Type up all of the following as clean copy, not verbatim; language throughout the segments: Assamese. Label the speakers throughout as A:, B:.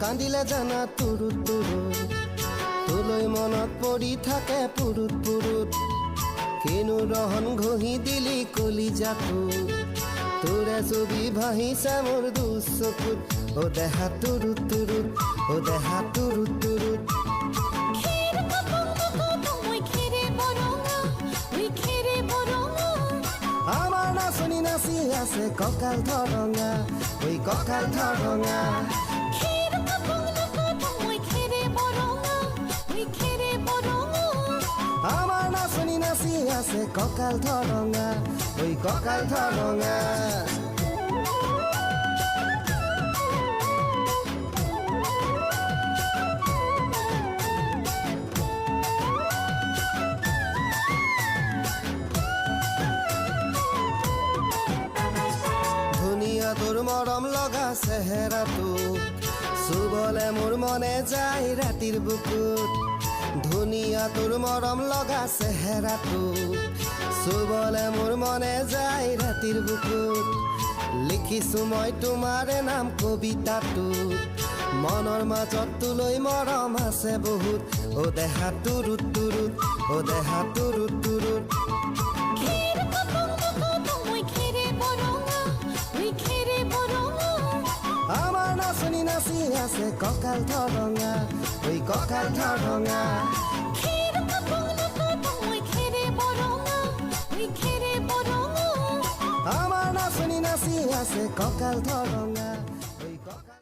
A: কান্দিলে জানা তুৰুত তুৰুত তোলৈ মনত পৰি থাকে পুৰুত পুৰুত কিনো ৰহন ঘঁহি দিলি কলিজাটো তোৰে ছবি ভাহিছে মোৰ দুচকুত ও দেহা তুৰুত তুৰুত ও দেহা তুৰুত তুৰুত আমাৰ নাচনি নাচি আছে কঁকাল ধৰঙা ঐ কঁকাল ধৰঙা আমাৰ নাচনি নাচি আছে কঁকাল ধৰঙা ঐ কঁকাল ধৰঙা তোৰ মৰম লগা চেহেৰাটো চুবলে মোৰ মনে যায় ৰাতিৰ বুকুত ধুনীয়া তোৰ মৰম লগা চেহেৰাটো চুবলে মোৰ মনে যায় ৰাতিৰ বুকুত লিখিছো মই তোমাৰে নাম কবিতাটো মনৰ মাজত তোলৈ মৰম আছে বহুত ও দেহা তুৰুত তুৰুত ও দেহা তুৰুত তুৰুত আমাৰ নাচনি নাচি আছে কঁকাল ধৰঙা ঐ কঁকাল ধৰঙা আমাৰ নাচনি নাচি আছে কঁকাল ধৰঙা ঐ কঁকাল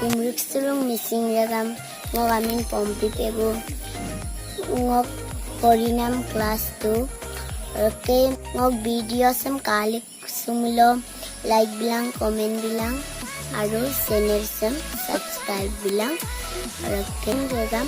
B: Kumruksulung missing ragam ngamin pompi pego ngok Korinam class 2 oke ngok video sem kalik sumulo like bilang comment bilang aru channel sem subscribe bilang oke ragam